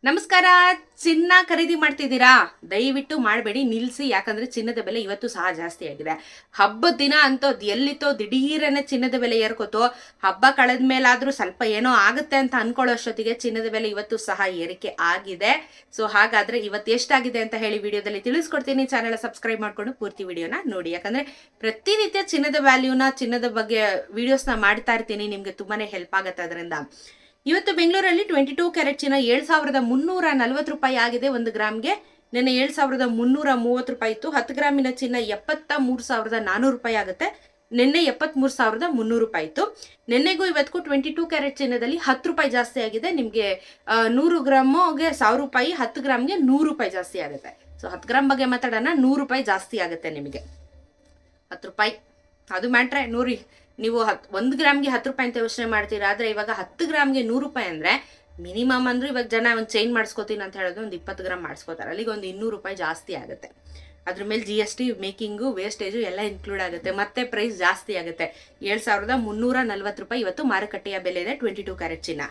ನಮಸ್ಕಾರ. ಚಿನ್ನ ಖರೀದಿ ಮಾಡ್ತಿದ್ದೀರಾ? ದಯವಿಟ್ಟು ಮಾಡಬೇಡಿ, ನಿಲ್ಲಿಸಿ. ಯಾಕಂದ್ರೆ ಚಿನ್ನದ ಬೆಲೆ ಇವತ್ತು ಸಹ ಜಾಸ್ತಿ ಆಗಿದೆ. ಹಬ್ಬದ ದಿನ ಅಂತೂ ಎಲ್ಲಿತ್ತೋ ದಿಢೀರನೆ ಚಿನ್ನದ ಬೆಲೆ ಏರ್ಕೋತು. ಹಬ್ಬ ಕಳೆದ ಮೇಲಾದ್ರೂ ಸ್ವಲ್ಪ ಏನೋ ಆಗುತ್ತೆ ಅಂತ ಅನ್ಕೊಳ್ಳೋ ಅಷ್ಟೊತ್ತಿಗೆ ಚಿನ್ನದ ಬೆಲೆ ಇವತ್ತು ಸಹ ಏರಿಕೆ ಆಗಿದೆ. ಸೊ ಹಾಗಾದ್ರೆ ಇವತ್ತು ಎಷ್ಟಾಗಿದೆ ಅಂತ ಹೇಳಿ ವಿಡಿಯೋದಲ್ಲಿ ತಿಳಿಸ್ಕೊಡ್ತೀನಿ. ಚಾನೆಲ್ ಸಬ್ಸ್ಕ್ರೈಬ್ ಮಾಡ್ಕೊಂಡು ಪೂರ್ತಿ ವಿಡಿಯೋನ ನೋಡಿ. ಯಾಕಂದ್ರೆ ಪ್ರತಿನಿತ್ಯ ಚಿನ್ನದ ವ್ಯಾಲ್ಯೂನ, ಚಿನ್ನದ ಬಗ್ಗೆ ವಿಡಿಯೋಸ್ನ ಮಾಡ್ತಾ ಇರ್ತೀನಿ. ನಿಮ್ಗೆ ತುಂಬಾನೇ ಹೆಲ್ಪ್ ಆಗುತ್ತೆ ಅದರಿಂದ. ಇವತ್ತು ಬೆಂಗಳೂರಲ್ಲಿ 22 ಕ್ಯಾರೆಟ್ ಚಿನ್ನ 7,340 ರೂಪಾಯಿ ಆಗಿದೆ ಒಂದು ಗ್ರಾಮ್ಗೆ. ನಿನ್ನೆ 7,330 ರೂಪಾಯಿ ಇತ್ತು. 10 ಗ್ರಾಮಿನ ಚಿನ್ನ 73,400 ರೂಪಾಯಿ ಆಗುತ್ತೆ. ನಿನ್ನೆ 73,300 ರೂಪಾಯಿ ಇತ್ತು. ನಿನ್ನೆಗೂ ಇವತ್ತಿಗೂ 22 ಕ್ಯಾರೆಟ್ ಚಿನ್ನದಲ್ಲಿ 10 ರೂಪಾಯಿ ಜಾಸ್ತಿ ಆಗಿದೆ. ನಿಮಗೆ 100 ಗ್ರಾಮ್ಗೆ 1,000 ರೂಪಾಯಿ, 10 ಗ್ರಾಮ್ಗೆ 100 ರೂಪಾಯಿ ಜಾಸ್ತಿ ಆಗುತ್ತೆ. ಸೊ 10 ಗ್ರಾಮ್ ಬಗ್ಗೆ ಮಾತಾಡೋಣ. 100 ರೂಪಾಯಿ ಜಾಸ್ತಿ ಆಗುತ್ತೆ ನಿಮಗೆ. 10 ರೂಪಾಯಿ ಅದು ಮ್ಯಾಟ್ರೆ. ನೀವು 1 ಗ್ರಾಮ್ಗೆ 10 ರೂಪಾಯಿ ಅಂತ ಯೋಚನೆ ಮಾಡ್ತೀರಾ. ಆದರೆ ಇವಾಗ 10 ಗ್ರಾಮ್ಗೆ 100 ರೂಪಾಯಿ ಅಂದರೆ ಮಿನಿಮಮ್ ಅಂದ್ರೆ ಇವಾಗ ಜನ ಒಂದು ಚೈನ್ ಮಾಡಿಸ್ಕೋತೀನಿ ಅಂತ ಹೇಳಿದ್ರೆ ಒಂದು 20 ಗ್ರಾಮ್ ಮಾಡಿಸ್ಕೋತಾರೆ. ಅಲ್ಲಿಗೆ ಒಂದು 200 ರೂಪಾಯಿ ಜಾಸ್ತಿ ಆಗುತ್ತೆ. ಅದ್ರ ಮೇಲೆ GST, ಮೇಕಿಂಗು, ವೇಸ್ಟೇಜು ಎಲ್ಲ ಇನ್ಕ್ಲೂಡ್ ಆಗುತ್ತೆ. ಮತ್ತೆ ಪ್ರೈಸ್ ಜಾಸ್ತಿ ಆಗುತ್ತೆ. 7,340 ರೂಪಾಯಿ ಇವತ್ತು ಮಾರುಕಟ್ಟೆಯ ಬೆಲೆ ಇದೆ 22 ಕ್ಯಾರೆಟ್ ಚಿನ್ನ.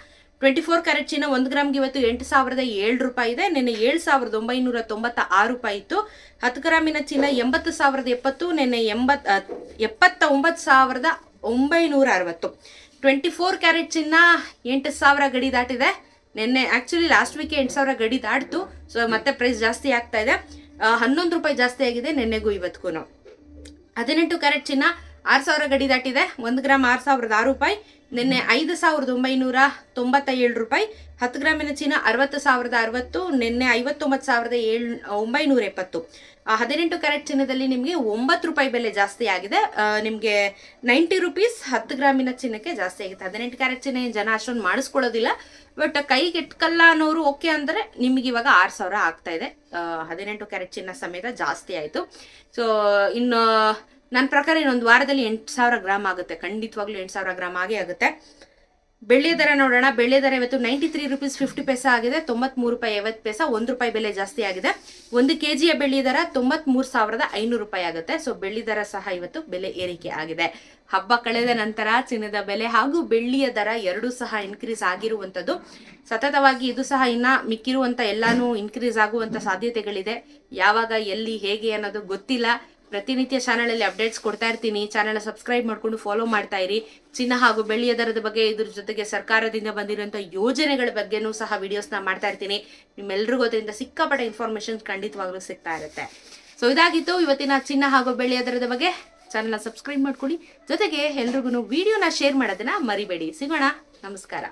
24 ಕ್ಯಾರೆಟ್ ಚಿನ್ನ 1 ಗ್ರಾಮ್ಗೆ ಇವತ್ತು 8,007 ರೂಪಾಯಿ ಇದೆ. ನಿನ್ನೆ 7,996 ರೂಪಾಯಿ ಇತ್ತು. 10 ಗ್ರಾಮಿನ ಚಿನ್ನ 80,070, ನಿನ್ನೆ 79,960. 24 ಕ್ಯಾರೆಟ್ ಚಿನ್ನ 8,000 ಗಡಿ ದಾಟಿದೆ. ನಿನ್ನೆ ಆ್ಯಕ್ಚುಲಿ ಲಾಸ್ಟ್ ವೀಕೆ 8,000 ಗಡಿ ದಾಟಿತು. ಸೊ ಮತ್ತೆ ಪ್ರೈಸ್ ಜಾಸ್ತಿ ಆಗ್ತಾ ಇದೆ. 11 ರೂಪಾಯಿ ಜಾಸ್ತಿ ಆಗಿದೆ ನಿನ್ನೆಗೂ ಇವತ್ತಿಗೂ. 18 ಕ್ಯಾರೆಟ್ ಚಿನ್ನ 6,000 ಗಡಿ ದಾಟಿದೆ. 1 ಗ್ರಾಮ್ 6,006 ರೂಪಾಯಿ. ನಿನ್ನೆ 5,997 ರೂಪಾಯಿ. 10 ಗ್ರಾಮಿನ ಚಿನ್ನ 60,060, ನಿನ್ನೆ 59,970. 18 ಕ್ಯಾರೆಟ್ ಚಿನ್ನದಲ್ಲಿ ನಿಮಗೆ 9 ರೂಪಾಯಿ ಬೆಲೆ ಜಾಸ್ತಿ ಆಗಿದೆ. ನಿಮಗೆ 90 ರೂಪೀಸ್ 10 ಗ್ರಾಮಿನ ಚಿನ್ನಕ್ಕೆ ಜಾಸ್ತಿ ಆಗಿದೆ. 18 ಕ್ಯಾರೆಟ್ ಚಿನ್ನ ಜನ ಅಷ್ಟೊಂದು ಮಾಡಿಸ್ಕೊಳ್ಳೋದಿಲ್ಲ. ಬಟ್ ಕೈಗೆ ಎಟ್ಕಲ್ಲ ಅನ್ನೋರು ಓಕೆ ಅಂದರೆ ನಿಮಗೆ ಇವಾಗ 6,000 ಆಗ್ತಾ ಇದೆ. 18 ಕ್ಯಾರೆಟ್ ಚಿನ್ನ ಸಮೇತ ಜಾಸ್ತಿ ಆಯಿತು. ಸೊ ಇನ್ನು ನನ್ನ ಪ್ರಕಾರ ಇನ್ನೊಂದು ವಾರದಲ್ಲಿ 8,000 ಗ್ರಾಮ್ ಆಗುತ್ತೆ. ಖಂಡಿತವಾಗ್ಲೂ 8,000 ಗ್ರಾಮ್ ಆಗೇ ಆಗುತ್ತೆ. ಬೆಳ್ಳಿಯ ದರ ನೋಡೋಣ. ಬೆಳ್ಳಿಯ ದರ ಇವತ್ತು 93 ರೂಪೀಸ್ 50 ಪೈಸೆ ಆಗಿದೆ. 93 ರೂಪಾಯಿ 50 ಪೈಸೆ, 1 ರೂಪಾಯಿ ಬೆಲೆ ಜಾಸ್ತಿ ಆಗಿದೆ. 1 kg ಬೆಳ್ಳಿ ದರ 93,500 ರೂಪಾಯಿ ಆಗುತ್ತೆ. ಸೊ ಬೆಳ್ಳಿ ದರ ಸಹ ಇವತ್ತು ಬೆಲೆ ಏರಿಕೆ ಆಗಿದೆ. ಹಬ್ಬ ಕಳೆದ ನಂತರ ಚಿನ್ನದ ಬೆಲೆ ಹಾಗೂ ಬೆಳ್ಳಿಯ ದರ ಎರಡೂ ಸಹ ಇನ್ಕ್ರೀಸ್ ಆಗಿರುವಂಥದ್ದು. ಸತತವಾಗಿ ಇದು ಸಹ ಇನ್ನ ಮಿಕ್ಕಿರುವಂಥ ಎಲ್ಲಾನು ಇನ್ಕ್ರೀಸ್ ಆಗುವಂಥ ಸಾಧ್ಯತೆಗಳಿದೆ. ಯಾವಾಗ, ಎಲ್ಲಿ, ಹೇಗೆ ಅನ್ನೋದು ಗೊತ್ತಿಲ್ಲ. ಪ್ರತಿನಿತ್ಯ ಚಾನಲಲ್ಲಿ ಅಪ್ಡೇಟ್ಸ್ ಕೊಡ್ತಾ ಇರ್ತೀನಿ. ಚಾನಲ್ ಸಬ್ಸ್ಕ್ರೈಬ್ ಮಾಡ್ಕೊಂಡು ಫಾಲೋ ಮಾಡ್ತಾ ಇರಿ. ಚಿನ್ನ ಹಾಗೂ ಬೆಳ್ಳಿಯ ದರದ ಬಗ್ಗೆ, ಇದ್ರ ಜೊತೆಗೆ ಸರ್ಕಾರದಿಂದ ಬಂದಿರುವಂಥ ಯೋಜನೆಗಳ ಬಗ್ಗೆನೂ ಸಹ ವಿಡಿಯೋಸ್ನ ಮಾಡ್ತಾ ಇರ್ತೀನಿ. ನಿಮ್ಮೆಲ್ರಿಗೂ ಅದರಿಂದ ಸಿಕ್ಕಾಪಟ್ಟೆ ಇನ್ಫಾರ್ಮೇಶನ್ ಖಂಡಿತವಾಗ್ಲೂ ಸಿಗ್ತಾ ಇರುತ್ತೆ. ಸೊ ಇದಾಗಿತ್ತು ಇವತ್ತಿನ ಚಿನ್ನ ಹಾಗೂ ಬೆಳ್ಳಿಯ ದರದ ಬಗ್ಗೆ. ಚಾನಲ್ನ ಸಬ್ಸ್ಕ್ರೈಬ್ ಮಾಡ್ಕೊಳ್ಳಿ. ಜೊತೆಗೆ ಎಲ್ರಿಗೂ ವಿಡಿಯೋನ ಶೇರ್ ಮಾಡೋದನ್ನ ಮರಿಬೇಡಿ. ಸಿಗೋಣ. ನಮಸ್ಕಾರ.